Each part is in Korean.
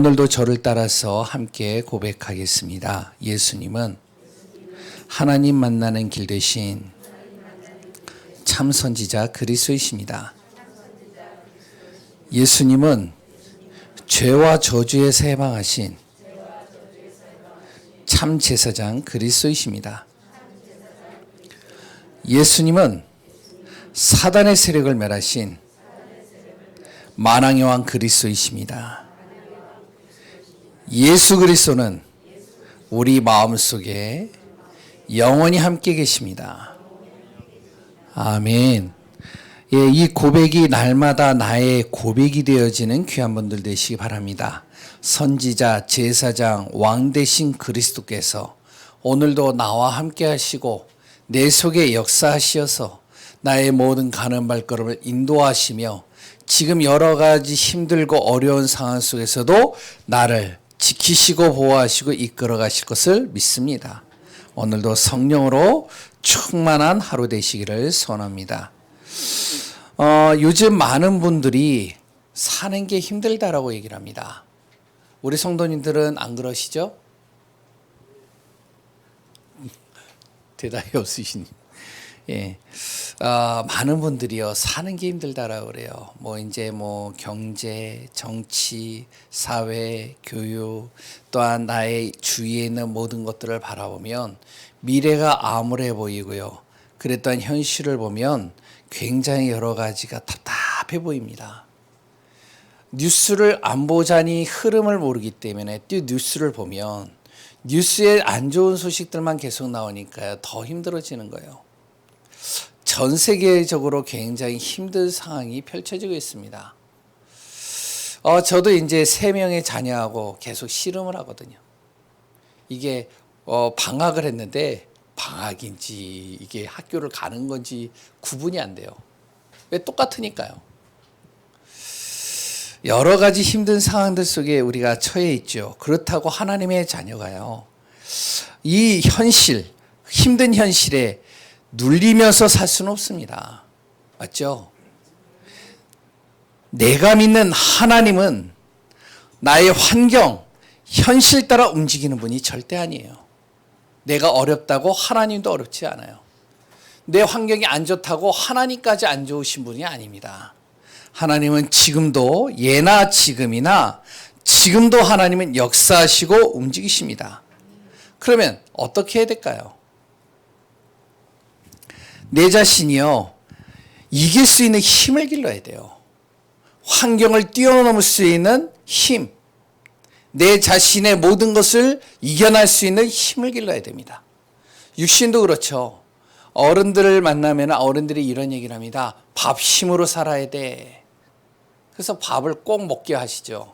오늘도 저를 따라서 함께 고백하겠습니다. 예수님은 하나님 만나는 길 대신 참 선지자 그리스도이십니다. 예수님은 죄와 저주에서 해방하신 참 제사장 그리스도이십니다. 예수님은 사단의 세력을 멸하신 만왕의 왕 그리스도이십니다. 예수 그리스도는 우리 마음속에 영원히 함께 계십니다. 아멘. 예, 이 고백이 날마다 나의 고백이 되어지는 귀한 분들 되시기 바랍니다. 선지자, 제사장, 왕 되신 그리스도께서 오늘도 나와 함께 하시고 내 속에 역사하시어서 나의 모든 가는 발걸음을 인도하시며 지금 여러 가지 힘들고 어려운 상황 속에서도 나를 지키시고 보호하시고 이끌어 가실 것을 믿습니다. 오늘도 성령으로 충만한 하루 되시기를 소원합니다. 요즘 많은 분들이 사는 게 힘들다라고 얘기를 합니다. 우리 성도님들은 안 그러시죠? 대답이 없으시니. 예. 많은 분들이요, 사는 게 힘들다라고 그래요. 이제 경제, 정치, 사회, 교육, 또한 나의 주위에 있는 모든 것들을 바라보면 미래가 암울해 보이고요. 그랬던 현실을 보면 굉장히 여러 가지가 답답해 보입니다. 뉴스를 안 보자니 흐름을 모르기 때문에 또 뉴스를 보면 뉴스에 안 좋은 소식들만 계속 나오니까요, 더 힘들어지는 거예요. 전 세계적으로 굉장히 힘든 상황이 펼쳐지고 있습니다. 저도 이제 3명의 자녀하고 계속 씨름을 하거든요. 이게 방학을 했는데 방학인지 이게 학교를 가는 건지 구분이 안 돼요. 왜? 똑같으니까요. 여러 가지 힘든 상황들 속에 우리가 처해 있죠. 그렇다고 하나님의 자녀가요, 이 현실, 힘든 현실에 눌리면서 살 수는 없습니다. 맞죠? 내가 믿는 하나님은 나의 환경, 현실 따라 움직이는 분이 절대 아니에요. 내가 어렵다고 하나님도 어렵지 않아요. 내 환경이 안 좋다고 하나님까지 안 좋으신 분이 아닙니다. 하나님은 지금도, 예나 지금이나 지금도 하나님은 역사하시고 움직이십니다. 그러면 어떻게 해야 될까요? 내 자신이요, 이길 수 있는 힘을 길러야 돼요. 환경을 뛰어넘을 수 있는 힘, 내 자신의 모든 것을 이겨낼 수 있는 힘을 길러야 됩니다. 육신도 그렇죠. 어른들을 만나면 어른들이 이런 얘기를 합니다. 밥 힘으로 살아야 돼. 그래서 밥을 꼭 먹게 하시죠.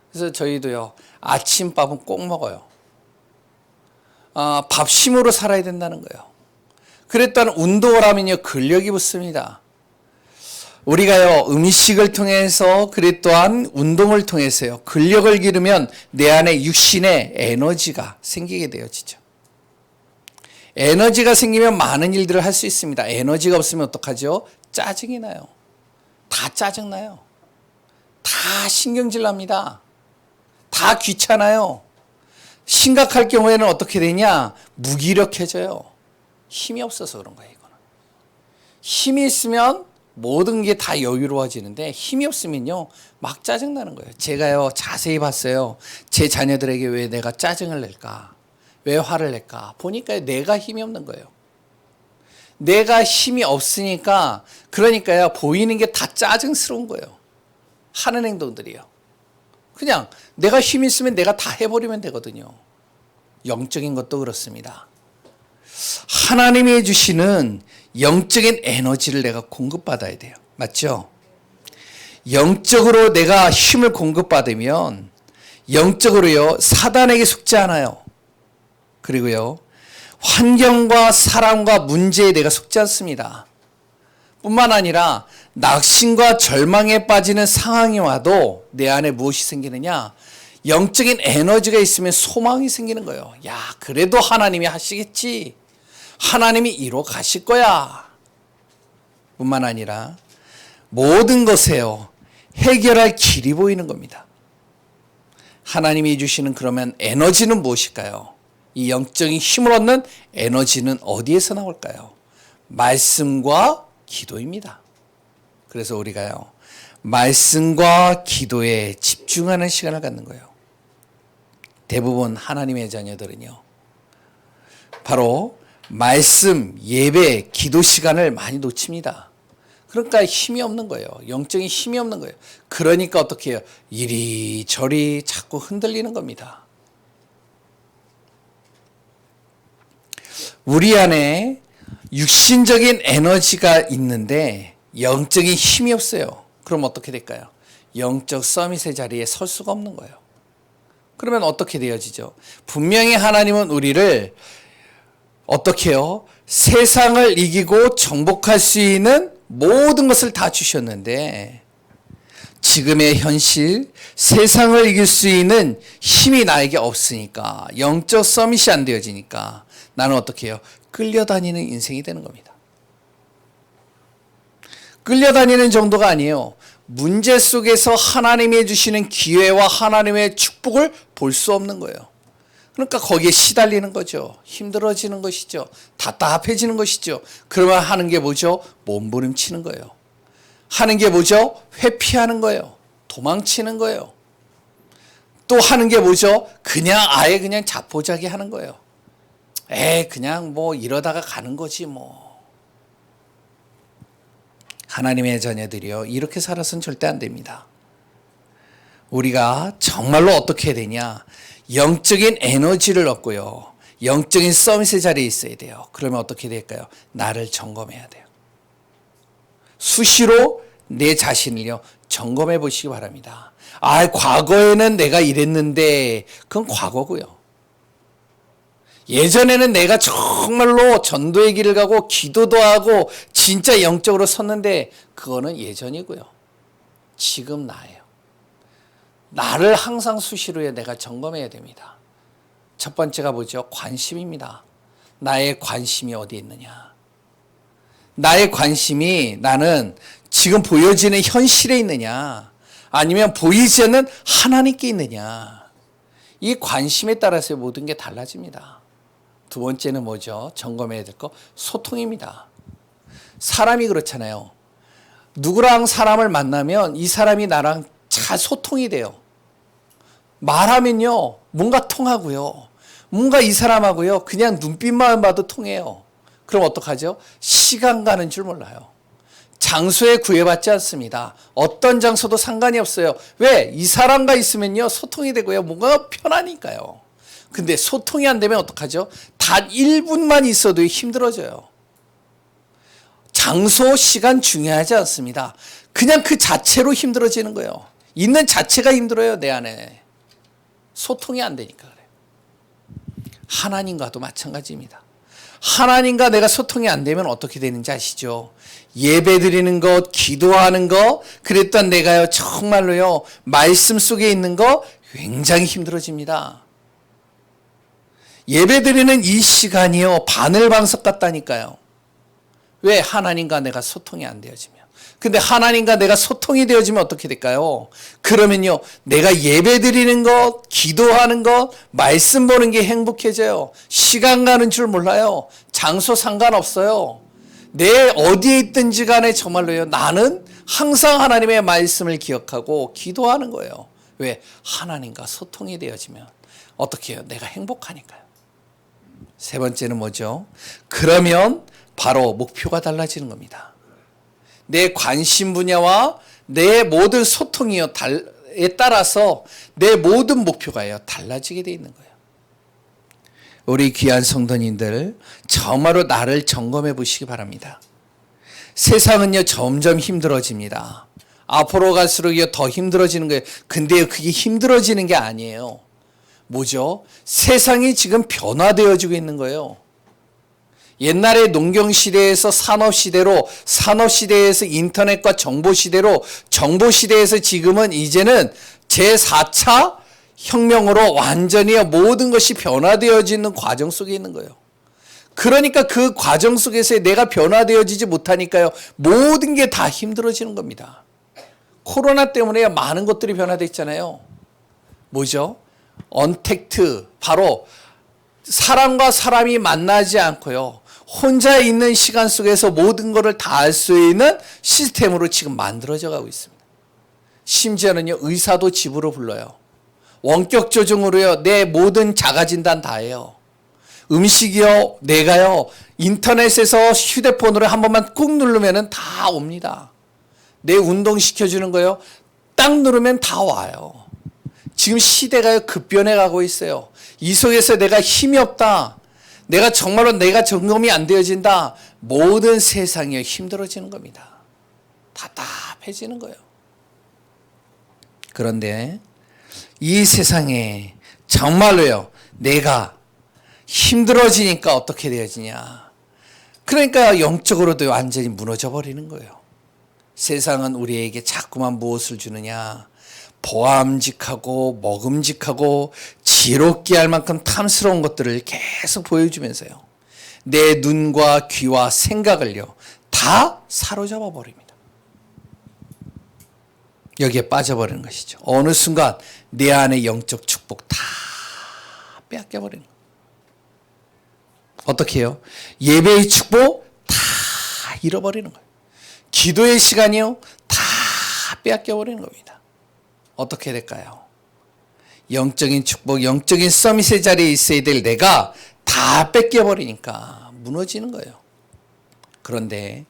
그래서 저희도요, 아침밥은 꼭 먹어요. 밥 힘으로 살아야 된다는 거예요. 그랬더니 운동을 하면요, 근력이 붙습니다. 우리가요, 음식을 통해서, 또한 운동을 통해서요, 근력을 기르면 내 안에 육신의 에너지가 생기게 되어지죠. 에너지가 생기면 많은 일들을 할 수 있습니다. 에너지가 없으면 어떡하죠? 짜증이 나요. 다 짜증나요. 다 신경질 납니다. 다 귀찮아요. 심각할 경우에는 어떻게 되냐? 무기력해져요. 힘이 없어서 그런 거예요, 이거는. 힘이 있으면 모든 게 다 여유로워지는데 힘이 없으면요, 막 짜증나는 거예요. 제가요, 자세히 봤어요. 제 자녀들에게 왜 내가 짜증을 낼까? 왜 화를 낼까? 보니까 내가 힘이 없는 거예요. 내가 힘이 없으니까, 그러니까요, 보이는 게 다 짜증스러운 거예요. 하는 행동들이요. 그냥 내가 힘이 있으면 내가 다 해버리면 되거든요. 영적인 것도 그렇습니다. 하나님이 해주시는 영적인 에너지를 내가 공급받아야 돼요. 맞죠? 영적으로 내가 힘을 공급받으면 영적으로요, 사단에게 속지 않아요. 그리고요, 환경과 사람과 문제에 내가 속지 않습니다. 뿐만 아니라 낙심과 절망에 빠지는 상황이 와도 내 안에 무엇이 생기느냐? 영적인 에너지가 있으면 소망이 생기는 거예요. 야, 그래도 하나님이 하시겠지. 하나님이 이루어 가실 거야. 뿐만 아니라 모든 것에요, 해결할 길이 보이는 겁니다. 하나님이 주시는 그러면 에너지는 무엇일까요? 이 영적인 힘을 얻는 에너지는 어디에서 나올까요? 말씀과 기도입니다. 그래서 우리가요, 말씀과 기도에 집중하는 시간을 갖는 거예요. 대부분 하나님의 자녀들은요, 바로 말씀, 예배, 기도 시간을 많이 놓칩니다. 그러니까 힘이 없는 거예요. 영적인 힘이 없는 거예요. 그러니까 어떻게 해요? 이리저리 자꾸 흔들리는 겁니다. 우리 안에 육신적인 에너지가 있는데 영적인 힘이 없어요. 그럼 어떻게 될까요? 영적 서밋의 자리에 설 수가 없는 거예요. 그러면 어떻게 되어지죠? 분명히 하나님은 우리를 어떻게 해요? 세상을 이기고 정복할 수 있는 모든 것을 다 주셨는데 지금의 현실, 세상을 이길 수 있는 힘이 나에게 없으니까, 영적 서밋이 안 되어지니까 나는 어떻게 해요? 끌려다니는 인생이 되는 겁니다. 끌려다니는 정도가 아니에요. 문제 속에서 하나님이 주시는 기회와 하나님의 축복을 볼 수 없는 거예요. 그러니까 거기에 시달리는 거죠. 힘들어지는 것이죠. 답답해지는 것이죠. 그러면 하는 게 뭐죠? 몸부림치는 거예요. 하는 게 뭐죠? 회피하는 거예요. 도망치는 거예요. 또 하는 게 뭐죠? 그냥 아예 그냥 자포자기 하는 거예요. 그냥 뭐 이러다가 가는 거지 뭐. 하나님의 자녀들이요, 이렇게 살아서는 절대 안 됩니다. 우리가 정말로 어떻게 해야 되냐? 영적인 에너지를 얻고요, 영적인 서밋의 자리에 있어야 돼요. 그러면 어떻게 될까요? 나를 점검해야 돼요. 수시로 내 자신을요, 점검해 보시기 바랍니다. 과거에는 내가 이랬는데 그건 과거고요. 예전에는 내가 정말로 전도의 길을 가고 기도도 하고 진짜 영적으로 섰는데 그거는 예전이고요. 지금 나예요. 나를 항상 수시로 내가 점검해야 됩니다. 첫 번째가 뭐죠? 관심입니다. 나의 관심이 어디에 있느냐? 나의 관심이 나는 지금 보여지는 현실에 있느냐? 아니면 보이지 않는 하나님께 있느냐? 이 관심에 따라서 모든 게 달라집니다. 두 번째는 뭐죠? 점검해야 될 거, 소통입니다. 사람이 그렇잖아요. 누구랑 사람을 만나면 이 사람이 나랑 잘 소통이 돼요. 말하면요, 뭔가 통하고요. 뭔가 이 사람하고요, 그냥 눈빛만 봐도 통해요. 그럼 어떡하죠? 시간 가는 줄 몰라요. 장소에 구애받지 않습니다. 어떤 장소도 상관이 없어요. 왜? 이 사람과 있으면요, 소통이 되고요, 뭔가 편하니까요. 근데 소통이 안 되면 어떡하죠? 단 1분만 있어도 힘들어져요. 장소, 시간 중요하지 않습니다. 그냥 그 자체로 힘들어지는 거예요. 있는 자체가 힘들어요, 내 안에. 소통이 안 되니까 그래요. 하나님과도 마찬가지입니다. 하나님과 내가 소통이 안 되면 어떻게 되는지 아시죠? 예배 드리는 것, 기도하는 것, 그랬던 내가요, 정말로요, 말씀 속에 있는 거 굉장히 힘들어집니다. 예배 드리는 이 시간이요, 바늘방석 같다니까요. 왜? 하나님과 내가 소통이 안 되어지면. 근데 하나님과 내가 소통이 되어지면 어떻게 될까요? 그러면요, 내가 예배 드리는 것, 기도하는 것, 말씀 보는 게 행복해져요. 시간 가는 줄 몰라요. 장소 상관없어요. 내 어디에 있든지 간에 정말로요, 나는 항상 하나님의 말씀을 기억하고 기도하는 거예요. 왜? 하나님과 소통이 되어지면 어떻게 해요? 내가 행복하니까요. 세 번째는 뭐죠? 그러면 바로 목표가 달라지는 겁니다. 내 관심 분야와 내 모든 소통이에 따라서 내 모든 목표가요, 달라지게 돼 있는 거예요. 우리 귀한 성도님들, 정말로 나를 점검해 보시기 바랍니다. 세상은요, 점점 힘들어집니다. 앞으로 갈수록 더 힘들어지는 거예요. 근데 그게 힘들어지는 게 아니에요. 뭐죠? 세상이 지금 변화되어지고 있는 거예요. 옛날에 농경시대에서 산업시대로, 산업시대에서 인터넷과 정보시대로, 정보시대에서 지금은 이제는 제4차 혁명으로 완전히 모든 것이 변화되어지는 과정 속에 있는 거예요. 그러니까 그 과정 속에서 내가 변화되어지지 못하니까요, 모든 게 다 힘들어지는 겁니다. 코로나 때문에 많은 것들이 변화됐잖아요. 뭐죠? 언택트, 바로 사람과 사람이 만나지 않고요, 혼자 있는 시간 속에서 모든 것을 다 할 수 있는 시스템으로 지금 만들어져 가고 있습니다. 심지어는요, 의사도 집으로 불러요. 원격 조정으로요, 내 모든 자가진단 다 해요. 음식이요, 내가요, 인터넷에서 휴대폰으로 한 번만 꾹 누르면 다 옵니다. 내 운동시켜주는 거요, 딱 누르면 다 와요. 지금 시대가 급변해 가고 있어요. 이 속에서 내가 힘이 없다, 내가 정말로 내가 점검이 안 되어진다, 모든 세상이 힘들어지는 겁니다. 답답해지는 거예요. 그런데 이 세상에 정말로요, 내가 힘들어지니까 어떻게 되어지냐? 그러니까 영적으로도 완전히 무너져 버리는 거예요. 세상은 우리에게 자꾸만 무엇을 주느냐? 보암직하고 먹음직하고 지롭게 할 만큼 탐스러운 것들을 계속 보여주면서요, 내 눈과 귀와 생각을요 다 사로잡아 버립니다. 여기에 빠져버리는 것이죠. 어느 순간 내 안의 영적 축복 다 빼앗겨버리는 거예요. 어떻게 해요? 예배의 축복 다 잃어버리는 거예요. 기도의 시간이요 다 빼앗겨버리는 겁니다. 어떻게 될까요? 영적인 축복, 영적인 서밋의 자리에 있어야 될 내가 다 뺏겨버리니까 무너지는 거예요. 그런데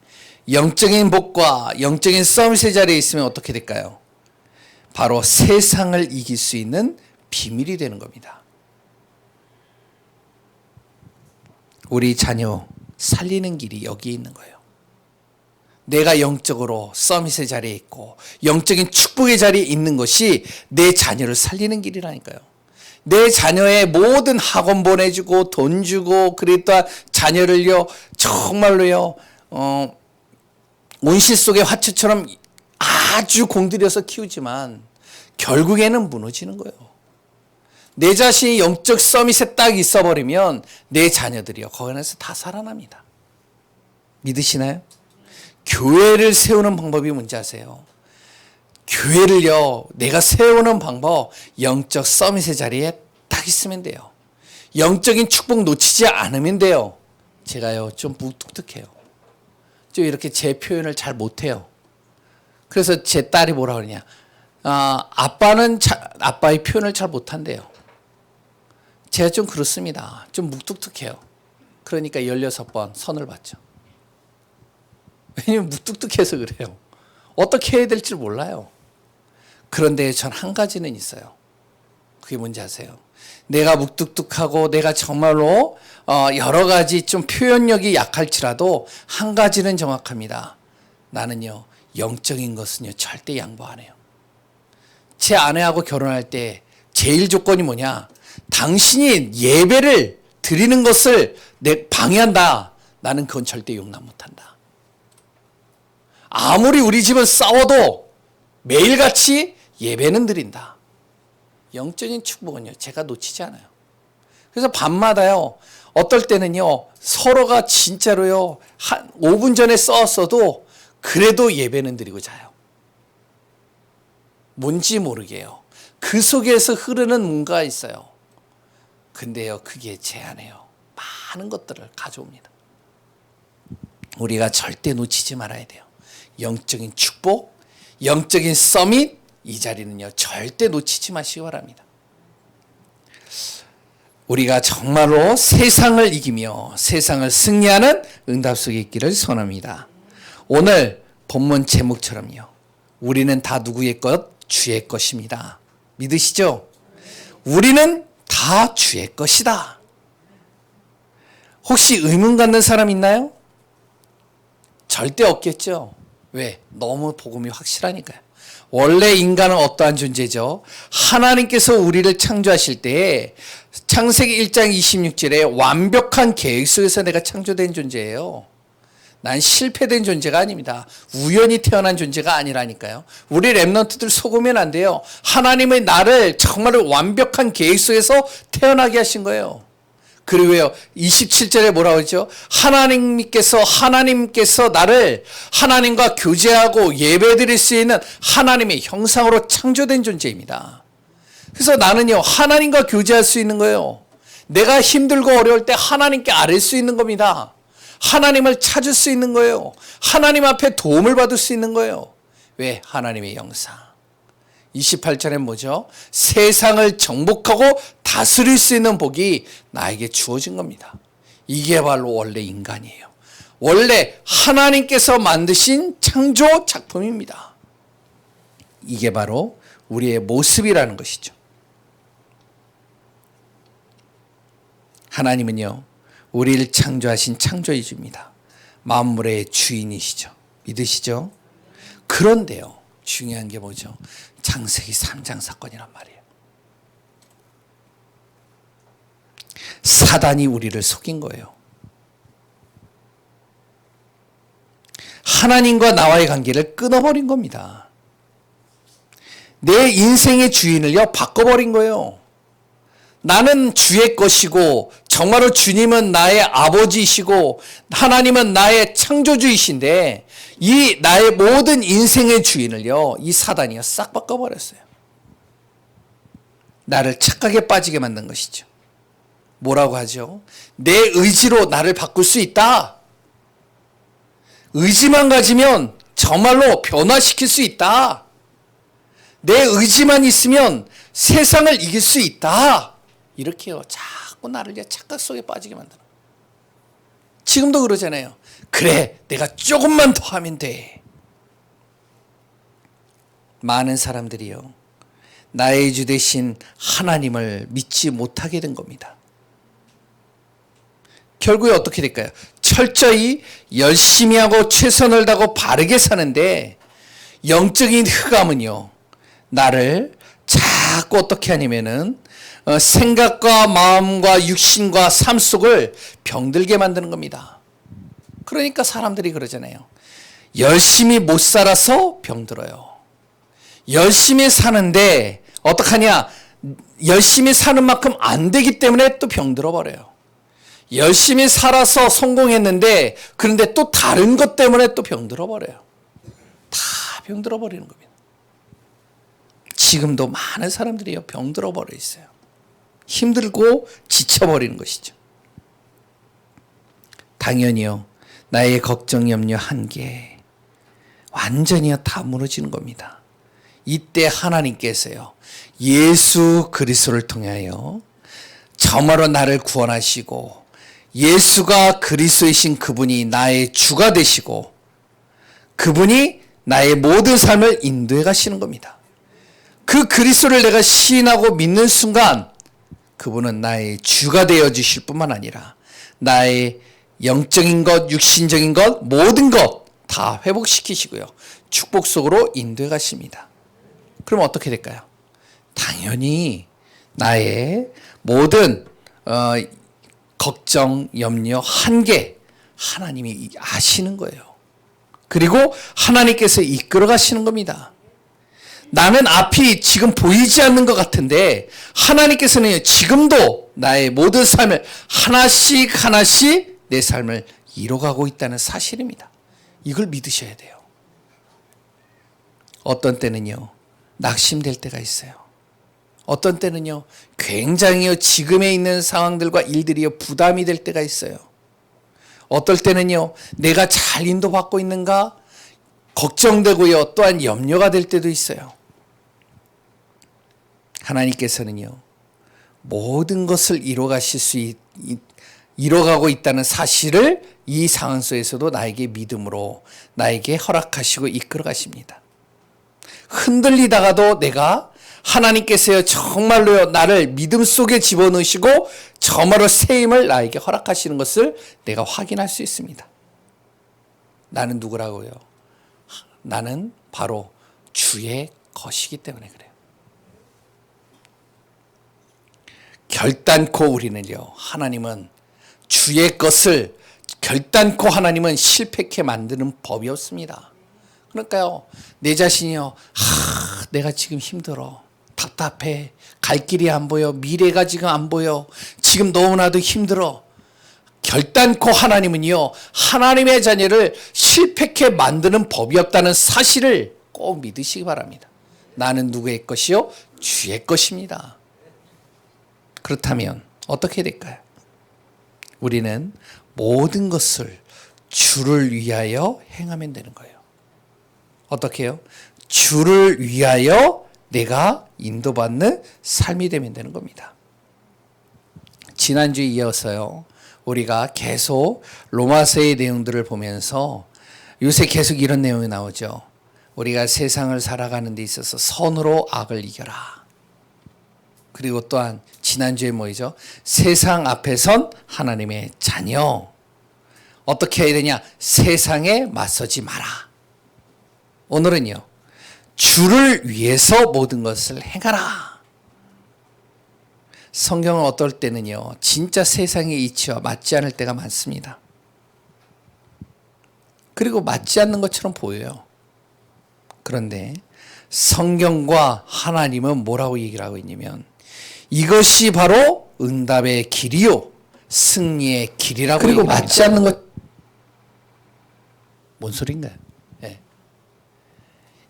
영적인 복과 영적인 서밋의 자리에 있으면 어떻게 될까요? 바로 세상을 이길 수 있는 비밀이 되는 겁니다. 우리 자녀 살리는 길이 여기 있는 거예요. 내가 영적으로 서밋의 자리에 있고 영적인 축복의 자리에 있는 것이 내 자녀를 살리는 길이라니까요. 내 자녀의 모든 학원 보내주고 돈 주고, 그랬다 자녀를요 정말로요 온실 속의 화초처럼 아주 공들여서 키우지만 결국에는 무너지는 거예요. 내 자신이 영적 서밋에 딱 있어버리면 내 자녀들이요 거기 안에서 다 살아납니다. 믿으시나요? 교회를 세우는 방법이 뭔지 아세요? 교회를요 내가 세우는 방법, 영적 서밋의 자리에 딱 있으면 돼요. 영적인 축복 놓치지 않으면 돼요. 제가요 좀 무뚝뚝해요. 좀 이렇게 제 표현을 잘 못해요. 그래서 제 딸이 뭐라 그러냐, 아빠는 아빠의 표현을 잘 못한대요. 제가 좀 그렇습니다. 좀 무뚝뚝해요. 그러니까 16번 선을 받죠. 왜냐면 무뚝뚝해서 그래요. 어떻게 해야 될지 몰라요. 그런데 전 한 가지는 있어요. 그게 뭔지 아세요? 내가 무뚝뚝하고 내가 정말로 여러 가지 좀 표현력이 약할지라도 한 가지는 정확합니다. 나는요 영적인 것은요 절대 양보 안 해요. 제 아내하고 결혼할 때 제일 조건이 뭐냐, 당신이 예배를 드리는 것을 방해한다, 나는 그건 절대 용납 못한다. 아무리 우리 집은 싸워도 매일같이 예배는 드린다. 영적인 축복은요 제가 놓치지 않아요. 그래서 밤마다요 어떨 때는요 서로가 진짜로요 한 5분 전에 싸웠어도 그래도 예배는 드리고 자요. 뭔지 모르게요. 그 속에서 흐르는 뭔가 있어요. 근데요 그게 제 안에요 많은 것들을 가져옵니다. 우리가 절대 놓치지 말아야 돼요. 영적인 축복, 영적인 서밋, 이 자리는요 절대 놓치지 마시기 바랍니다. 우리가 정말로 세상을 이기며 세상을 승리하는 응답 속에 있기를 소원합니다. 오늘 본문 제목처럼요, 우리는 다 누구의 것? 주의 것입니다. 믿으시죠? 우리는 다 주의 것이다. 혹시 의문 갖는 사람 있나요? 절대 없겠죠. 왜? 너무 복음이 확실하니까요. 원래 인간은 어떠한 존재죠? 하나님께서 우리를 창조하실 때에 창세기 1장 26절에 완벽한 계획 속에서 내가 창조된 존재예요. 난 실패된 존재가 아닙니다. 우연히 태어난 존재가 아니라니까요. 우리 랩런트들 속으면 안 돼요. 하나님의 나를 정말 완벽한 계획 속에서 태어나게 하신 거예요. 그리고요 27절에 뭐라고 하죠? 하나님께서 나를 하나님과 교제하고 예배드릴 수 있는 하나님의 형상으로 창조된 존재입니다. 그래서 나는요, 하나님과 교제할 수 있는 거예요. 내가 힘들고 어려울 때 하나님께 아뢰 수 있는 겁니다. 하나님을 찾을 수 있는 거예요. 하나님 앞에 도움을 받을 수 있는 거예요. 왜? 하나님의 영상. 28절에 뭐죠? 세상을 정복하고 다스릴 수 있는 복이 나에게 주어진 겁니다. 이게 바로 원래 인간이에요. 원래 하나님께서 만드신 창조 작품입니다. 이게 바로 우리의 모습이라는 것이죠. 하나님은요, 우리를 창조하신 창조주입니다. 만물의 주인이시죠. 믿으시죠? 그런데요, 중요한 게 뭐죠? 창세기 3장 사건이란 말이에요. 사단이 우리를 속인 거예요. 하나님과 나와의 관계를 끊어버린 겁니다. 내 인생의 주인을요, 바꿔버린 거예요. 나는 주의 것이고 정말로 주님은 나의 아버지이시고 하나님은 나의 창조주이신데 이 나의 모든 인생의 주인을요, 이 사단이요 싹 바꿔버렸어요. 나를 착각에 빠지게 만든 것이죠. 뭐라고 하죠? 내 의지로 나를 바꿀 수 있다. 의지만 가지면 정말로 변화시킬 수 있다. 내 의지만 있으면 세상을 이길 수 있다. 이렇게요, 자꾸 나를 착각 속에 빠지게 만들어요. 지금도 그러잖아요. 그래, 내가 조금만 더 하면 돼. 많은 사람들이요, 나의 주 대신 하나님을 믿지 못하게 된 겁니다. 결국에 어떻게 될까요? 철저히 열심히 하고 최선을 다하고 바르게 사는데 영적인 흑암은요, 나를 자꾸 어떻게 하냐면은 생각과 마음과 육신과 삶 속을 병들게 만드는 겁니다. 그러니까 사람들이 그러잖아요. 열심히 못 살아서 병들어요. 열심히 사는데 어떡하냐? 열심히 사는 만큼 안 되기 때문에 또 병들어 버려요. 열심히 살아서 성공했는데 그런데 또 다른 것 때문에 또 병들어 버려요. 다 병들어 버리는 겁니다. 지금도 많은 사람들이요, 병들어 버려 있어요. 힘들고 지쳐버리는 것이죠. 당연히요, 나의 걱정, 염려, 한계 완전히요 다 무너지는 겁니다. 이때 하나님께서요, 예수 그리스도를 통하여 정말로 나를 구원하시고 예수가 그리스도이신 그분이 나의 주가 되시고 그분이 나의 모든 삶을 인도해 가시는 겁니다. 그 그리스도를 내가 시인하고 믿는 순간 그분은 나의 주가 되어 주실 뿐만 아니라 나의 영적인 것, 육신적인 것, 모든 것 다 회복시키시고요, 축복 속으로 인도해 가십니다. 그럼 어떻게 될까요? 당연히 나의 모든 걱정, 염려, 한계 하나님이 아시는 거예요. 그리고 하나님께서 이끌어 가시는 겁니다. 나는 앞이 지금 보이지 않는 것 같은데 하나님께서는 지금도 나의 모든 삶을 하나씩 하나씩 내 삶을 이뤄가고 있다는 사실입니다. 이걸 믿으셔야 돼요. 어떤 때는요, 낙심될 때가 있어요. 어떤 때는요, 굉장히 지금에 있는 상황들과 일들이 부담이 될 때가 있어요. 어떨 때는요, 내가 잘 인도받고 있는가 걱정되고요, 또한 염려가 될 때도 있어요. 하나님께서는요, 모든 것을 이뤄가고 있다는 사실을 이 상황 속에서도 나에게 믿음으로 나에게 허락하시고 이끌어 가십니다. 흔들리다가도 내가 하나님께서요, 정말로요, 나를 믿음 속에 집어넣으시고 정말로 새 힘을 나에게 허락하시는 것을 내가 확인할 수 있습니다. 나는 누구라고요? 나는 바로 주의 것이기 때문에 그래요. 결단코 우리는요, 하나님은 주의 것을 결단코 하나님은 실패케 만드는 법이 없습니다. 그러니까요, 내 자신이요, 내가 지금 힘들어, 답답해, 갈 길이 안 보여, 미래가 지금 안 보여, 지금 너무나도 힘들어. 결단코 하나님은요, 하나님의 자녀를 실패케 만드는 법이 없다는 사실을 꼭 믿으시기 바랍니다. 나는 누구의 것이요? 주의 것입니다. 그렇다면 어떻게 될까요? 우리는 모든 것을 주를 위하여 행하면 되는 거예요. 어떻게 해요? 주를 위하여 내가 인도받는 삶이 되면 되는 겁니다. 지난주에 이어서요, 우리가 계속 로마서의 내용들을 보면서 요새 계속 이런 내용이 나오죠. 우리가 세상을 살아가는 데 있어서 선으로 악을 이겨라. 그리고 또한 지난주에 뭐죠? 세상 앞에선 하나님의 자녀. 어떻게 해야 되냐? 세상에 맞서지 마라. 오늘은요, 주를 위해서 모든 것을 행하라. 성경은 어떨 때는요, 진짜 세상의 이치와 맞지 않을 때가 많습니다. 그리고 맞지 않는 것처럼 보여요. 그런데 성경과 하나님은 뭐라고 얘기를 하고 있냐면, 이것이 바로 응답의 길이요 승리의 길이라고. 그리고 맞지 않는 것, 뭔 소린가요? 네.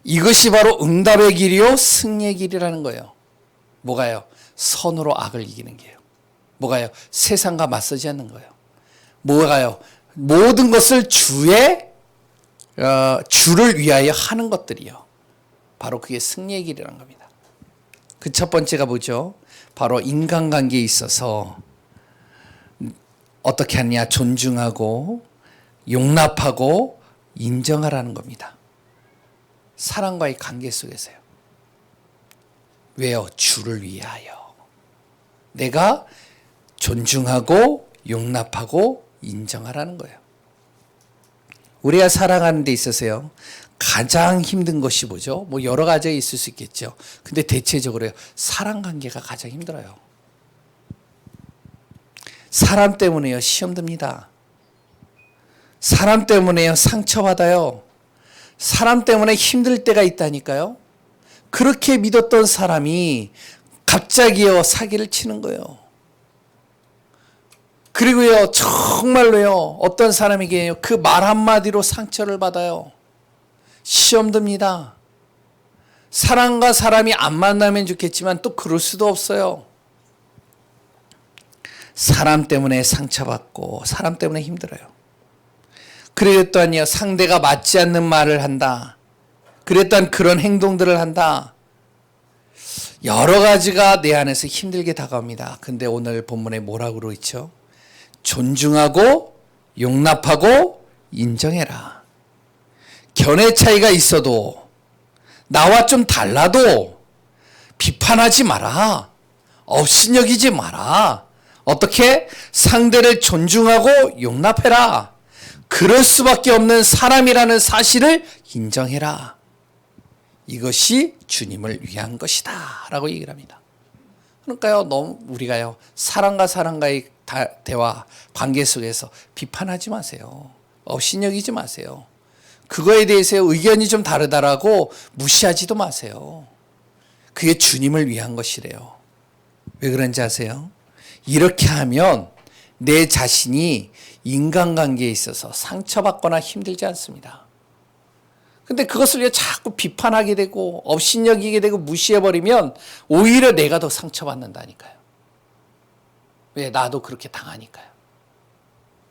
이것이 바로 응답의 길이요 승리의 길이라는 거예요. 뭐가요? 선으로 악을 이기는 게요. 뭐가요? 세상과 맞서지 않는 거예요. 뭐가요? 모든 것을 주를 위하여 하는 것들이요. 바로 그게 승리의 길이라는 겁니다. 그 첫 번째가 뭐죠? 바로 인간관계에 있어서 어떻게 하느냐? 존중하고 용납하고 인정하라는 겁니다. 사랑과의 관계 속에서요. 왜요? 주를 위하여. 내가 존중하고 용납하고 인정하라는 거예요. 우리가 살아가는 데 있어서요, 가장 힘든 것이 뭐죠? 뭐 여러 가지가 있을 수 있겠죠. 근데 대체적으로요, 사람 관계가 가장 힘들어요. 사람 때문에요, 시험 듭니다. 사람 때문에요, 상처받아요. 사람 때문에 힘들 때가 있다니까요. 그렇게 믿었던 사람이 갑자기요, 사기를 치는 거예요. 그리고요, 정말로요, 어떤 사람에게 그 말 한마디로 상처를 받아요. 시험 듭니다. 사람과 사람이 안 만나면 좋겠지만 또 그럴 수도 없어요. 사람 때문에 상처받고 사람 때문에 힘들어요. 그리고 또한요, 상대가 맞지 않는 말을 한다. 그리고 또한 그런 행동들을 한다. 여러 가지가 내 안에서 힘들게 다가옵니다. 근데 오늘 본문에 뭐라고 그러죠? 존중하고 용납하고 인정해라. 견해 차이가 있어도 나와 좀 달라도 비판하지 마라. 업신여기지 마라. 어떻게? 상대를 존중하고 용납해라. 그럴 수밖에 없는 사람이라는 사실을 인정해라. 이것이 주님을 위한 것이다 라고 얘기를 합니다. 그러니까요, 너무 우리가요, 사람과 사람과의 대화 관계 속에서 비판하지 마세요. 업신여기지 마세요. 그거에 대해서 의견이 좀 다르다라고 무시하지도 마세요. 그게 주님을 위한 것이래요. 왜 그런지 아세요? 이렇게 하면 내 자신이 인간관계에 있어서 상처받거나 힘들지 않습니다. 근데 그것을 자꾸 비판하게 되고 업신여기게 되고 무시해버리면 오히려 내가 더 상처받는다니까요. 왜? 나도 그렇게 당하니까요.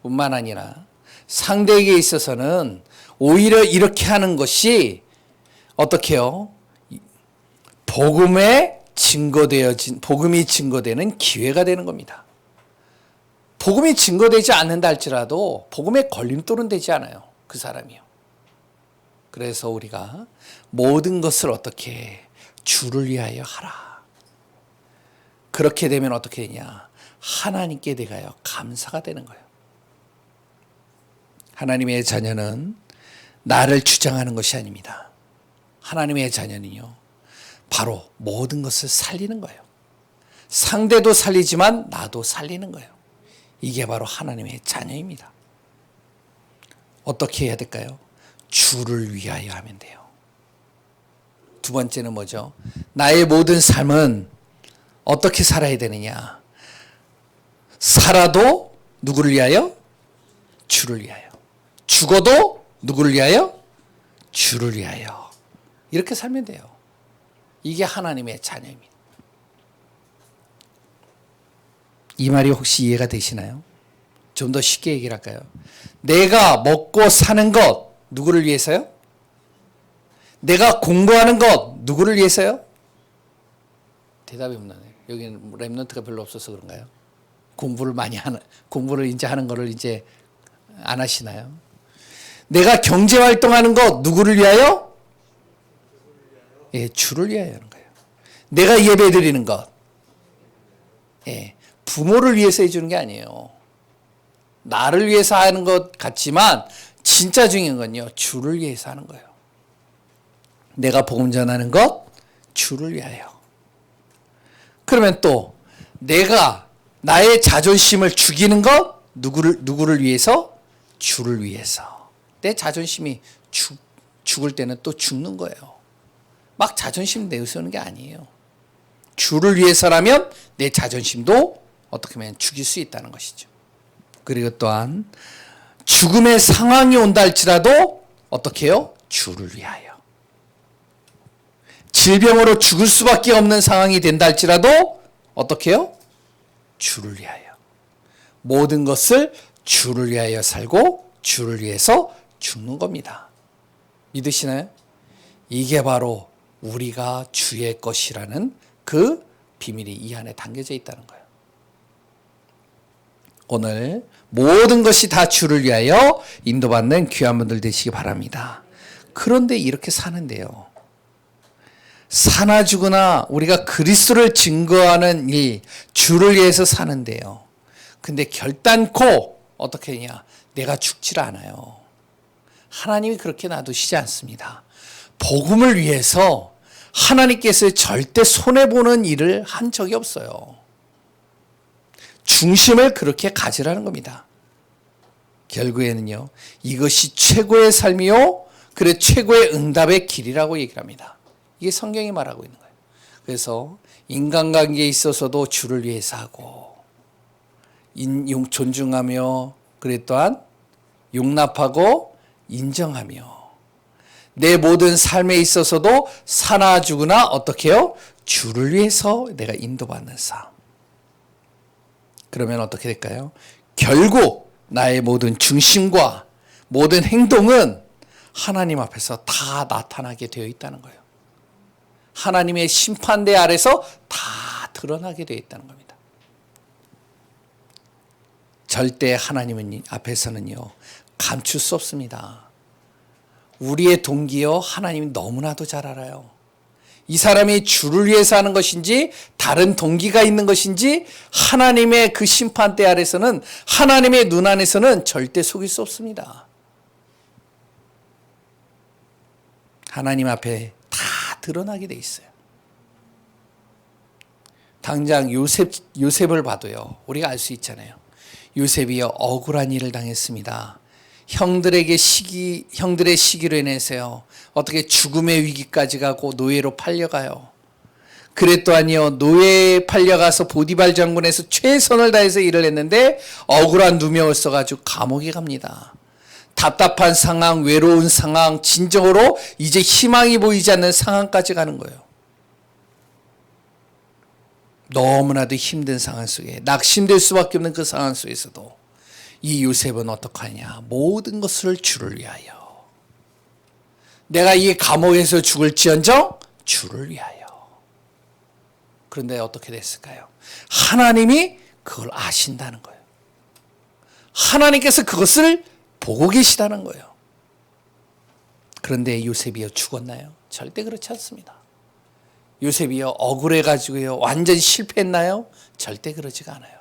뿐만 아니라 상대에게 있어서는 오히려 이렇게 하는 것이 어떻게 해요? 복음이 증거되는 기회가 되는 겁니다. 복음이 증거되지 않는다 할지라도 복음의 걸림돌은 되지 않아요. 그 사람이요. 그래서 우리가 모든 것을 어떻게 주를 위하여 하라. 그렇게 되면 어떻게 되냐? 하나님께 내가요, 감사가 되는 거예요. 하나님의 자녀는 나를 주장하는 것이 아닙니다. 하나님의 자녀는요, 바로 모든 것을 살리는 거예요. 상대도 살리지만 나도 살리는 거예요. 이게 바로 하나님의 자녀입니다. 어떻게 해야 될까요? 주를 위하여 하면 돼요. 두 번째는 뭐죠? 나의 모든 삶은 어떻게 살아야 되느냐? 살아도 누구를 위하여? 주를 위하여. 죽어도 누구를 위하여? 주를 위하여. 이렇게 살면 돼요. 이게 하나님의 자녀입니다. 이 말이 혹시 이해가 되시나요? 좀 더 쉽게 얘기를 할까요? 내가 먹고 사는 것 누구를 위해서요? 내가 공부하는 것 누구를 위해서요? 대답이 없나요? 여기는 랩런트가 별로 없어서 그런가요? 공부를 이제 하는 거를 이제 안 하시나요? 내가 경제 활동하는 것 누구를 위하여? 예, 주를 위하여 하는 거예요. 내가 예배 드리는 것, 예, 부모를 위해서 해주는 게 아니에요. 나를 위해서 하는 것 같지만 진짜 중요한 건요, 주를 위해서 하는 거예요. 내가 복음 전하는 것 주를 위하여. 그러면 또 내가 나의 자존심을 죽이는 것 누구를 위해서? 주를 위해서. 내 자존심이 죽을 때는 또 죽는 거예요. 막 자존심 내세우는 게 아니에요. 주를 위해서라면 내 자존심도 어떻게 보면 죽일 수 있다는 것이죠. 그리고 또한 죽음의 상황이 온다 할지라도 어떻게 해요? 주를 위하여. 질병으로 죽을 수밖에 없는 상황이 된다 할지라도 어떻게 해요? 주를 위하여. 모든 것을 주를 위하여 살고 주를 위해서 죽는 겁니다. 믿으시나요? 이게 바로 우리가 주의 것이라는 그 비밀이 이 안에 담겨져 있다는 거예요. 오늘 모든 것이 다 주를 위하여 인도받는 귀한 분들 되시기 바랍니다. 그런데 이렇게 사는데요, 사나 죽으나 우리가 그리스도를 증거하는 이 주를 위해서 사는데요, 근데 결단코 어떻게 하냐? 내가 죽질 않아요. 하나님이 그렇게 놔두시지 않습니다. 복음을 위해서 하나님께서 절대 손해보는 일을 한 적이 없어요. 중심을 그렇게 가지라는 겁니다. 결국에는요, 이것이 최고의 삶이요, 그래 최고의 응답의 길이라고 얘기를 합니다. 이게 성경이 말하고 있는 거예요. 그래서 인간관계에 있어서도 주를 위해서 하고, 존중하며, 그래 또한 용납하고 인정하며, 내 모든 삶에 있어서도 사나 죽으나 어떻게 해요? 주를 위해서 내가 인도받는 삶. 그러면 어떻게 될까요? 결국 나의 모든 중심과 모든 행동은 하나님 앞에서 다 나타나게 되어 있다는 거예요. 하나님의 심판대 아래서 다 드러나게 되어 있다는 겁니다. 절대 하나님 앞에서는요, 감출 수 없습니다. 우리의 동기요, 하나님이 너무나도 잘 알아요. 이 사람이 주를 위해서 하는 것인지 다른 동기가 있는 것인지 하나님의 그 심판대 아래서는, 하나님의 눈 안에서는 절대 속일 수 없습니다. 하나님 앞에 다 드러나게 돼 있어요. 당장 요셉을 봐도요, 우리가 알 수 있잖아요. 요셉이요, 억울한 일을 당했습니다. 형들의 시기로 인해서요, 어떻게 죽음의 위기까지 가고 노예로 팔려가요. 그래 또한요, 노예에 팔려가서 보디발 장군에서 최선을 다해서 일을 했는데 억울한 누명을 써가지고 감옥에 갑니다. 답답한 상황, 외로운 상황, 진정으로 이제 희망이 보이지 않는 상황까지 가는 거예요. 너무나도 힘든 상황 속에 낙심될 수밖에 없는 그 상황 속에서도 이 요셉은 어떡하냐? 모든 것을 주를 위하여. 내가 이 감옥에서 죽을지언정 주를 위하여. 그런데 어떻게 됐을까요? 하나님이 그걸 아신다는 거예요. 하나님께서 그것을 보고 계시다는 거예요. 그런데 요셉이요, 죽었나요? 절대 그렇지 않습니다. 요셉이요, 억울해가지고요, 완전히 실패했나요? 절대 그러지가 않아요.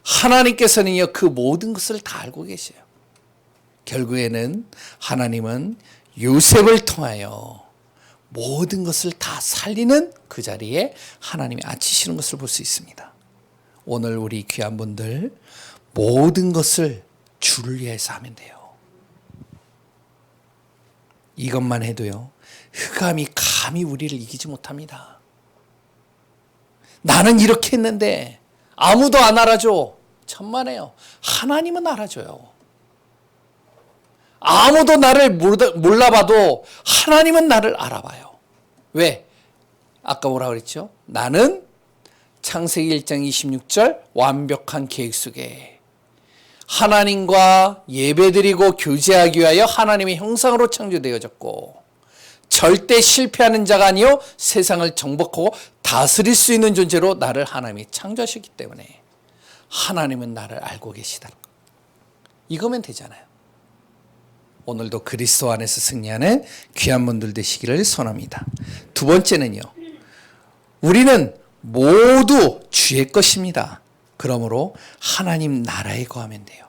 하나님께서는요, 그 모든 것을 다 알고 계셔요. 결국에는 하나님은 요셉을 통하여 모든 것을 다 살리는 그 자리에 하나님이 앉히시는 것을 볼 수 있습니다. 오늘 우리 귀한 분들 모든 것을 주를 위해서 하면 돼요. 이것만 해도요, 흑암이 감히 우리를 이기지 못합니다. 나는 이렇게 했는데 아무도 안 알아줘. 천만에요. 하나님은 알아줘요. 아무도 나를 몰라봐도 하나님은 나를 알아봐요. 왜? 아까 뭐라 그랬죠? 나는 창세기 1장 26절 완벽한 계획 속에 하나님과 예배드리고 교제하기 위하여 하나님의 형상으로 창조되어졌고 절대 실패하는 자가 아니요 세상을 정복하고 다스릴 수 있는 존재로 나를 하나님이 창조하셨기 때문에 하나님은 나를 알고 계시다. 이거면 되잖아요. 오늘도 그리스도 안에서 승리하는 귀한 분들 되시기를 소원합니다. 두 번째는요. 우리는 모두 주의 것입니다. 그러므로 하나님 나라에 거하면 돼요.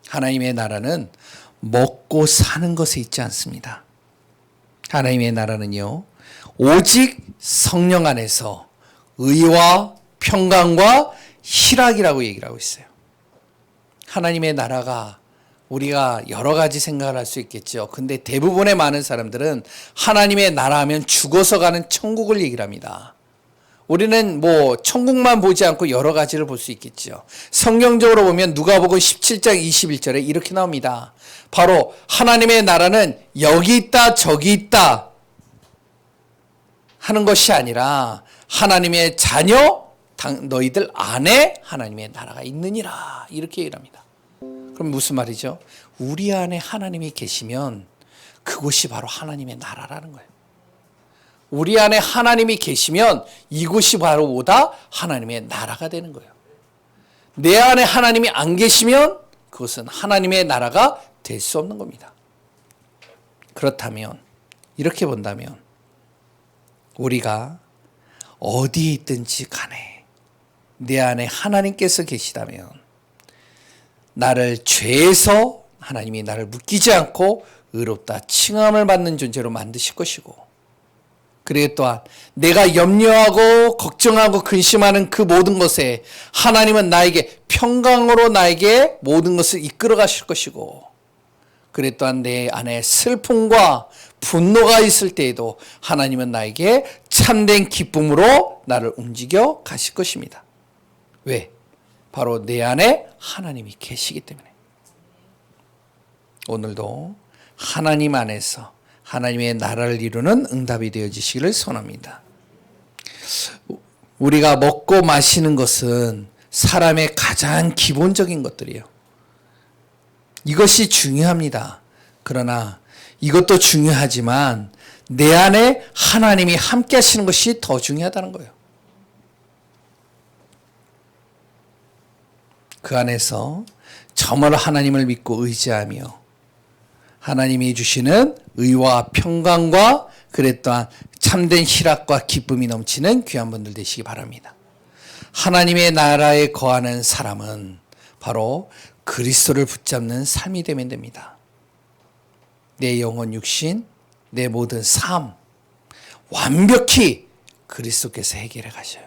하나님의 나라는 먹고 사는 것에 있지 않습니다. 하나님의 나라는요. 오직 성령 안에서 의와 평강과 희락이라고 얘기를 하고 있어요. 하나님의 나라가 우리가 여러 가지 생각을 할 수 있겠죠. 근데 대부분의 많은 사람들은 하나님의 나라 하면 죽어서 가는 천국을 얘기를 합니다. 우리는 뭐 천국만 보지 않고 여러 가지를 볼 수 있겠죠. 성경적으로 보면 누가복음 17장 21절에 이렇게 나옵니다. 바로 하나님의 나라는 여기 있다 저기 있다 하는 것이 아니라 하나님의 자녀 너희들 안에 하나님의 나라가 있느니라 이렇게 얘기를 합니다. 그럼 무슨 말이죠? 우리 안에 하나님이 계시면 그곳이 바로 하나님의 나라라는 거예요. 우리 안에 하나님이 계시면 이곳이 바로 뭐다? 하나님의 나라가 되는 거예요. 내 안에 하나님이 안 계시면 그것은 하나님의 나라가 될 수 없는 겁니다. 그렇다면 이렇게 본다면 우리가 어디에 있든지 간에 내 안에 하나님께서 계시다면 나를 죄에서 하나님이 나를 묶이지 않고 의롭다 칭함을 받는 존재로 만드실 것이고 그리고 또한 내가 염려하고 걱정하고 근심하는 그 모든 것에 하나님은 나에게 평강으로 나에게 모든 것을 이끌어 가실 것이고 그리고 또한 내 안에 슬픔과 분노가 있을 때에도 하나님은 나에게 참된 기쁨으로 나를 움직여 가실 것입니다. 왜? 바로 내 안에 하나님이 계시기 때문에. 오늘도 하나님 안에서 하나님의 나라를 이루는 응답이 되어지시기를 소원합니다. 우리가 먹고 마시는 것은 사람의 가장 기본적인 것들이에요. 이것이 중요합니다. 그러나 이것도 중요하지만 내 안에 하나님이 함께 하시는 것이 더 중요하다는 거예요. 그 안에서 정말 하나님을 믿고 의지하며 하나님이 주시는 의와 평강과 그랬 또한 참된 희락과 기쁨이 넘치는 귀한 분들 되시기 바랍니다. 하나님의 나라에 거하는 사람은 바로 그리스도를 붙잡는 삶이 되면 됩니다. 내 영혼 육신, 내 모든 삶 완벽히 그리스도께서 해결해 가셔요.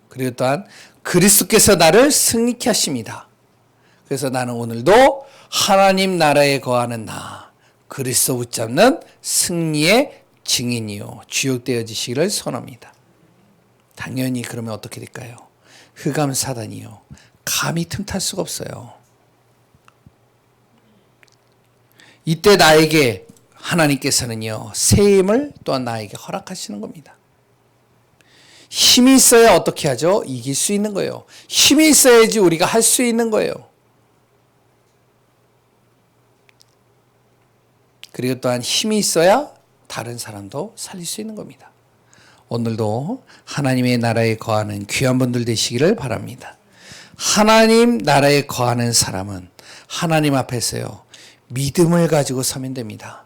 그리고 또한 그리스도께서 나를 승리케 하십니다. 그래서 나는 오늘도 하나님 나라에 거하는 나 그리스도 붙잡는 승리의 증인이요 주역되어지시기를 소원합니다. 당연히 그러면 어떻게 될까요? 흑암 사단이요 감히 틈탈 수가 없어요. 이때 나에게 하나님께서는요 새 힘을 또한 나에게 허락하시는 겁니다. 힘이 있어야 어떻게 하죠? 이길 수 있는 거예요. 힘이 있어야지 우리가 할 수 있는 거예요. 그리고 또한 힘이 있어야 다른 사람도 살릴 수 있는 겁니다. 오늘도 하나님의 나라에 거하는 귀한 분들 되시기를 바랍니다. 하나님 나라에 거하는 사람은 하나님 앞에서요 믿음을 가지고 서면 됩니다.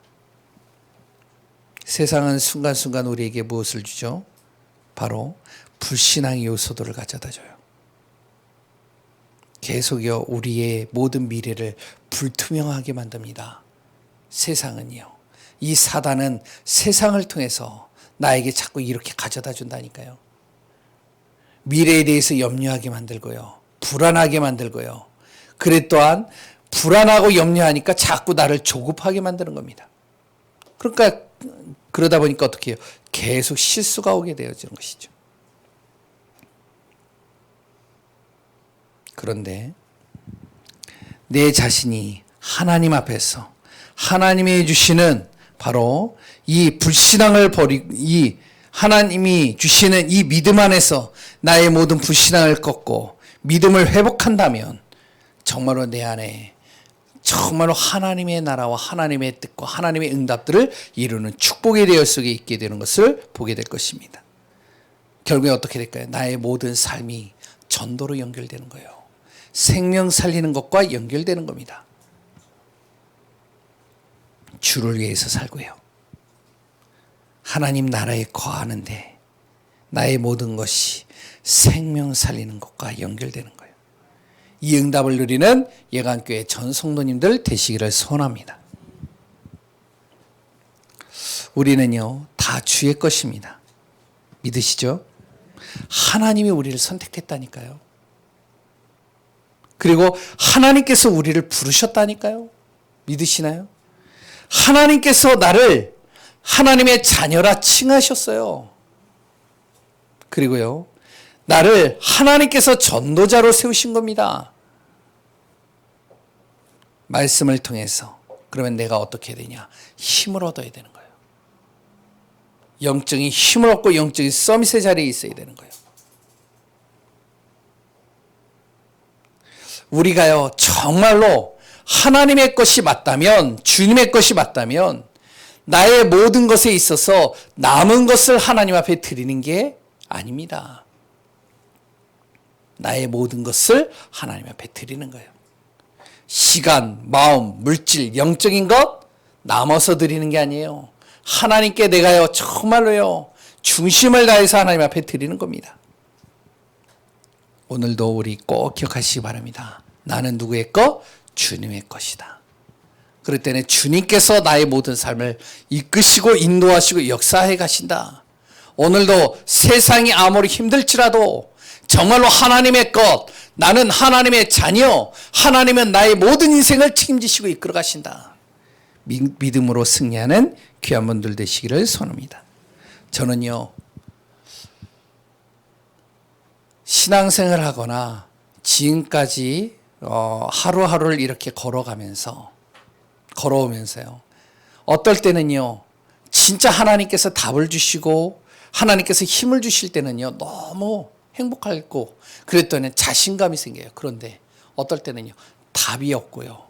세상은 순간순간 우리에게 무엇을 주죠? 바로 불신앙의 요소들을 가져다 줘요. 계속요 우리의 모든 미래를 불투명하게 만듭니다. 세상은요. 이 사단은 세상을 통해서 나에게 자꾸 이렇게 가져다 준다니까요. 미래에 대해서 염려하게 만들고요. 불안하게 만들고요. 그래 또한 불안하고 염려하니까 자꾸 나를 조급하게 만드는 겁니다. 그러니까 그러다 보니까 어떻게 해요? 계속 실수가 오게 되어지는 것이죠. 그런데 내 자신이 하나님 앞에서 하나님이 주시는 바로 이 불신앙을 버리고 이 하나님이 주시는 이 믿음 안에서 나의 모든 불신앙을 꺾고 믿음을 회복한다면 정말로 내 안에 정말로 하나님의 나라와 하나님의 뜻과 하나님의 응답들을 이루는 축복의 대열 속에 있게 되는 것을 보게 될 것입니다. 결국에 어떻게 될까요? 나의 모든 삶이 전도로 연결되는 거예요. 생명 살리는 것과 연결되는 겁니다. 주를 위해서 살고요. 하나님 나라에 거하는데 나의 모든 것이 생명 살리는 것과 연결되는 거예요. 이 응답을 누리는 예강교회 전 성도님들 되시기를 소원합니다. 우리는요, 다 주의 것입니다. 믿으시죠? 하나님이 우리를 선택했다니까요. 그리고 하나님께서 우리를 부르셨다니까요. 믿으시나요? 하나님께서 나를 하나님의 자녀라 칭하셨어요. 그리고요, 나를 하나님께서 전도자로 세우신 겁니다. 말씀을 통해서. 그러면 내가 어떻게 되냐? 힘을 얻어야 되는 거예요. 영적인 힘을 얻고 영적인 서밋의 자리에 있어야 되는 거예요. 우리가요, 정말로 하나님의 것이 맞다면, 주님의 것이 맞다면 나의 모든 것에 있어서 남은 것을 하나님 앞에 드리는 게 아닙니다. 나의 모든 것을 하나님 앞에 드리는 거예요. 시간, 마음, 물질, 영적인 것 남아서 드리는 게 아니에요. 하나님께 내가요, 정말로요, 중심을 다해서 하나님 앞에 드리는 겁니다. 오늘도 우리 꼭 기억하시기 바랍니다. 나는 누구의 것? 주님의 것이다. 그럴 때는 주님께서 나의 모든 삶을 이끄시고 인도하시고 역사해 가신다. 오늘도 세상이 아무리 힘들지라도 정말로 하나님의 것, 나는 하나님의 자녀, 하나님은 나의 모든 인생을 책임지시고 이끌어 가신다. 믿음으로 승리하는 귀한 분들 되시기를 소원합니다. 저는요, 신앙생활을 하거나 지금까지 하루하루를 이렇게 걸어오면서요, 어떨 때는요, 진짜 하나님께서 답을 주시고 하나님께서 힘을 주실 때는요, 너무 행복하고 그랬더니 자신감이 생겨요. 그런데 어떨 때는요, 답이 없고요,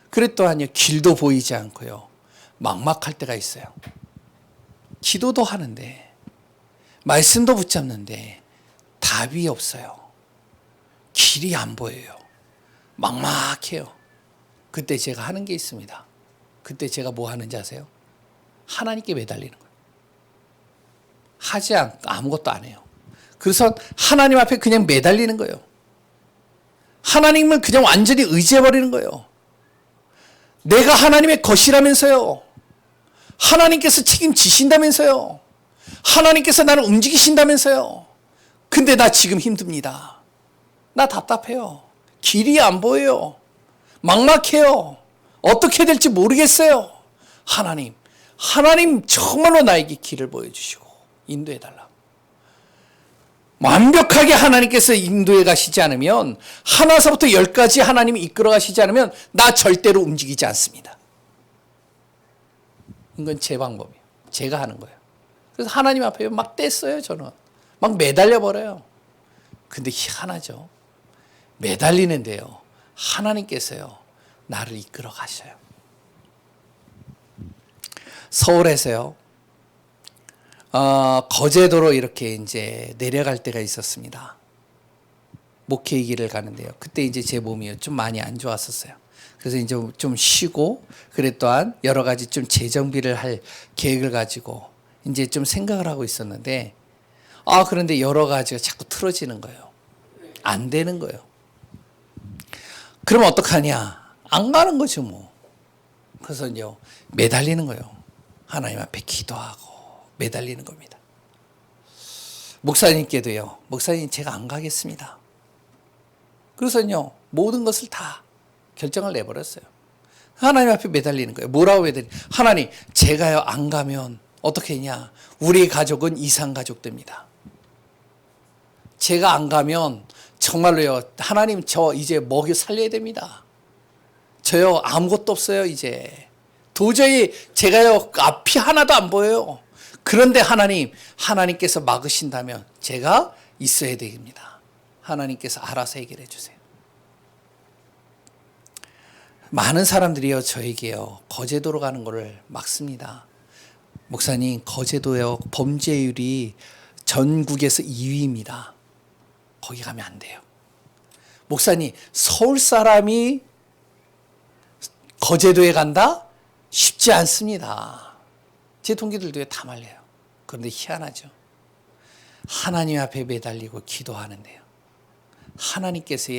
그랬더니요, 길도 보이지 않고요, 막막할 때가 있어요. 기도도 하는데 말씀도 붙잡는데 답이 없어요. 길이 안 보여요. 막막해요. 그때 제가 하는 게 있습니다. 그때 제가 뭐 하는지 아세요? 하나님께 매달리는 거예요. 하지 않고 아무것도 안 해요. 그래서 하나님 앞에 그냥 매달리는 거예요. 하나님을 그냥 완전히 의지해버리는 거예요. 내가 하나님의 것이라면서요. 하나님께서 책임지신다면서요. 하나님께서 나를 움직이신다면서요. 근데 나 지금 힘듭니다. 나 답답해요. 길이 안 보여요. 막막해요. 어떻게 될지 모르겠어요. 하나님 정말로 나에게 길을 보여주시고 인도해달라고. 완벽하게 하나님께서 인도해 가시지 않으면, 하나서부터 10까지 하나님이 이끌어 가시지 않으면 나 절대로 움직이지 않습니다. 이건 제 방법이에요. 제가 하는 거예요. 그래서 하나님 앞에 막 뗐어요. 저는 막 매달려 버려요. 근데 희한하죠. 매달리는데요, 하나님께서요, 나를 이끌어 가셔요. 서울에서요, 거제도로 이렇게 이제 내려갈 때가 있었습니다. 목회의 길을 가는데요. 그때 이제 제 몸이 좀 많이 안 좋았었어요. 그래서 이제 좀 쉬고, 그래 또한 여러 가지 좀 재정비를 할 계획을 가지고 이제 좀 생각을 하고 있었는데, 그런데 여러 가지가 자꾸 틀어지는 거예요. 안 되는 거예요. 그럼 어떡하냐? 안 가는 거죠, 뭐. 그래서 이제 매달리는 거예요. 하나님 앞에 기도하고 매달리는 겁니다. 목사님께도요, 목사님 제가 안 가겠습니다. 그래서요, 모든 것을 다 결정을 내버렸어요. 하나님 앞에 매달리는 거예요. 뭐라고 매달리냐? 하나님, 제가요 안 가면 어떻게 했냐? 우리 가족은 이상 가족 됩니다. 제가 안 가면 정말로요, 하나님 저 이제 먹여 살려야 됩니다. 저요 아무것도 없어요. 이제 도저히 제가요 앞이 하나도 안 보여요. 그런데 하나님께서 막으신다면 제가 있어야 됩니다. 하나님께서 알아서 해결해 주세요. 많은 사람들이요, 저에게요, 거제도로 가는 거를 막습니다. 목사님, 거제도요, 범죄율이 전국에서 2위입니다. 거기 가면 안 돼요. 목사님, 서울 사람이 거제도에 간다? 쉽지 않습니다. 제 동기들도 다 말려요. 그런데 희한하죠. 하나님 앞에 매달리고 기도하는데요, 하나님께서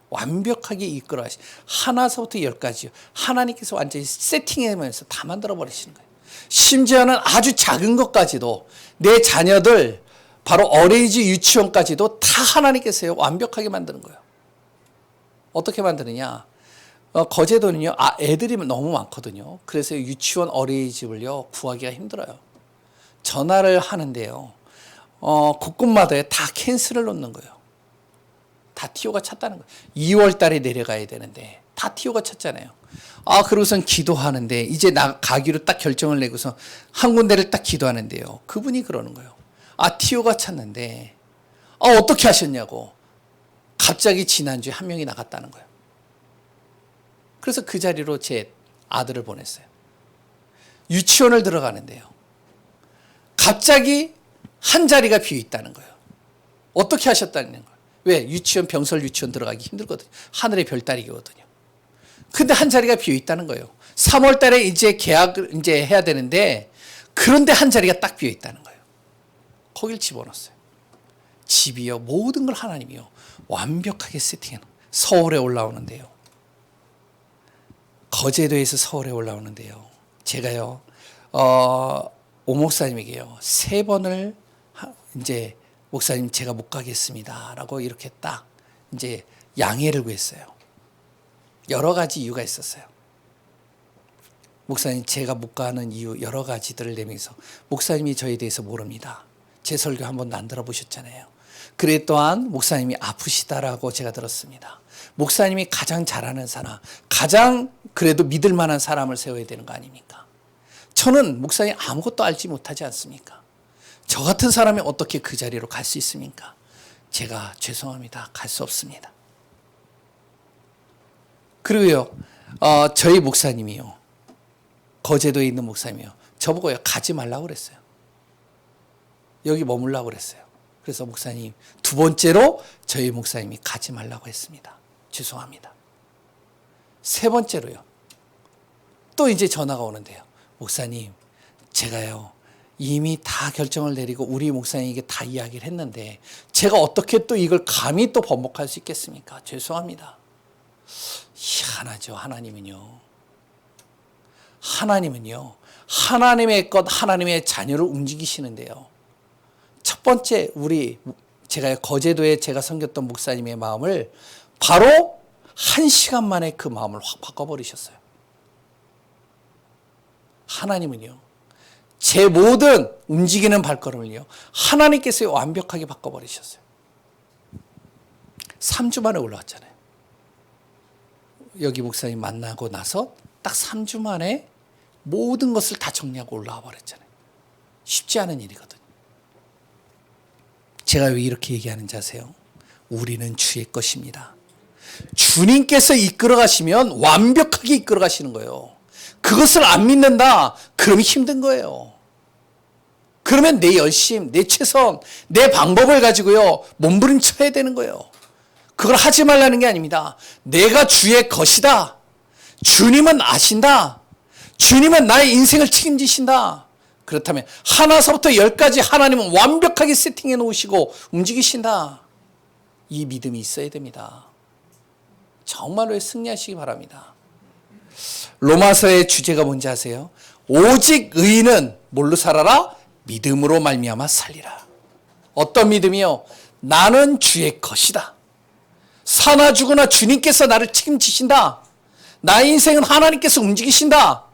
완벽하게 이끌어 가시, 하나서부터 10까지요. 하나님께서 완전히 세팅해면서 다 만들어 버리시는 거예요. 심지어는 아주 작은 것까지도, 내 자녀들 바로 어린이집 유치원까지도 다 하나님께서 완벽하게 만드는 거예요. 어떻게 만드느냐? 거제도는요, 애들이 너무 많거든요. 그래서 유치원 어린이집을요, 구하기가 힘들어요. 전화를 하는데요, 곳곳마다 다 캔슬을 놓는 거예요. 다 TO가 찼다는 거예요. 2월 달에 내려가야 되는데 다 TO가 찼잖아요. 그러고선 기도하는데, 이제 가기로 딱 결정을 내고서 한 군데를 딱 기도하는데요, 그분이 그러는 거예요. TO가 찼는데 어떻게 하셨냐고. 갑자기 지난주에 한 명이 나갔다는 거예요. 그래서 그 자리로 제 아들을 보냈어요. 유치원을 들어가는데요, 갑자기 한 자리가 비어 있다는 거예요. 어떻게 하셨다는 거예요. 왜? 병설 유치원 들어가기 힘들거든요. 하늘의 별 따리기거든요. 근데 한 자리가 비어 있다는 거예요. 3월 달에 이제 계약을 이제 해야 되는데, 그런데 한 자리가 딱 비어 있다는 거예요. 거길 집어넣었어요. 집이요, 모든 걸 하나님이요, 완벽하게 세팅해 놓은. 서울에 올라오는데요, 거제도에서 서울에 올라오는데요, 제가요, 오 목사님에게요, 3번을 이제, 목사님 제가 못 가겠습니다 라고 이렇게 딱 이제 양해를 구했어요. 여러 가지 이유가 있었어요. 목사님, 제가 못 가는 이유 여러 가지들을 내면서, 목사님이 저에 대해서 모릅니다. 제 설교 한 번도 안 들어보셨잖아요. 그래, 또한 목사님이 아프시다라고 제가 들었습니다. 목사님이 가장 잘하는 사람, 가장 그래도 믿을 만한 사람을 세워야 되는 거 아닙니까? 저는 목사님 아무것도 알지 못하지 않습니까? 저 같은 사람이 어떻게 그 자리로 갈 수 있습니까? 제가 죄송합니다. 갈 수 없습니다. 그리고요, 저희 목사님이요, 거제도에 있는 목사님이요, 저보고요, 가지 말라고 그랬어요. 여기 머물라고 그랬어요. 그래서 목사님, 2번째로 저희 목사님이 가지 말라고 했습니다. 죄송합니다. 3번째로요, 또 이제 전화가 오는데요, 목사님, 제가요, 이미 다 결정을 내리고 우리 목사님에게 다 이야기를 했는데 제가 어떻게 또 이걸 감히 또 번복할 수 있겠습니까? 죄송합니다. 희한하죠. 하나님은요, 하나님의 것, 하나님의 자녀를 움직이시는데요, 첫 번째 제가 거제도에 제가 섬겼던 목사님의 마음을 바로 1시간 만에 그 마음을 확 바꿔버리셨어요. 하나님은요, 제 모든 움직이는 발걸음을요, 하나님께서 완벽하게 바꿔버리셨어요. 3주 만에 올라왔잖아요. 여기 목사님 만나고 나서 딱 3주 만에 모든 것을 다 정리하고 올라와 버렸잖아요. 쉽지 않은 일이거든요. 제가 왜 이렇게 얘기하는지 아세요? 우리는 주의 것입니다. 주님께서 이끌어 가시면 완벽하게 이끌어 가시는 거예요. 그것을 안 믿는다? 그러면 힘든 거예요. 그러면 내 열심, 내 최선, 내 방법을 가지고요, 몸부림쳐야 되는 거예요. 그걸 하지 말라는 게 아닙니다. 내가 주의 것이다. 주님은 아신다. 주님은 나의 인생을 책임지신다. 그렇다면 하나서부터 10까지 하나님은 완벽하게 세팅해 놓으시고 움직이신다. 이 믿음이 있어야 됩니다. 정말로 승리하시기 바랍니다. 로마서의 주제가 뭔지 아세요? 오직 의인은 뭘로 살아라? 믿음으로 말미암아 살리라. 어떤 믿음이요? 나는 주의 것이다. 사나 죽으나 주님께서 나를 책임지신다. 나의 인생은 하나님께서 움직이신다.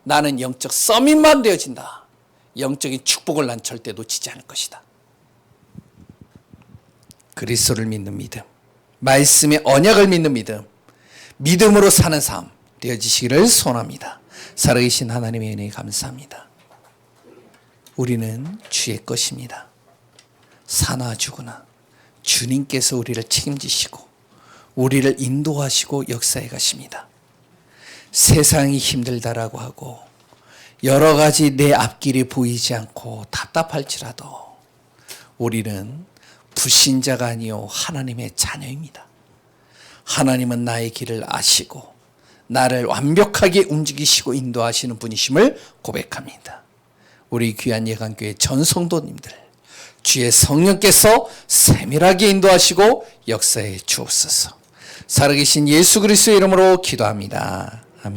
나는 영적 서밋만 되어진다. 영적인 축복을 난 절대 놓치지 않을 것이다. 그리스도를 믿는 믿음, 말씀의 언약을 믿는 믿음, 믿음으로 사는 삶 되어지시기를 소원합니다. 살아계신 하나님의 은혜에 감사합니다. 우리는 주의 것입니다. 사나 죽으나 주님께서 우리를 책임지시고 우리를 인도하시고 역사해 가십니다. 세상이 힘들다라고 하고 여러 가지 내 앞길이 보이지 않고 답답할지라도 우리는 불신자가 아니요 하나님의 자녀입니다. 하나님은 나의 길을 아시고 나를 완벽하게 움직이시고 인도하시는 분이심을 고백합니다. 우리 귀한 예강교회 전 성도님들, 주의 성령께서 세밀하게 인도하시고 역사해 주옵소서. 살아계신 예수 그리스도의 이름으로 기도합니다.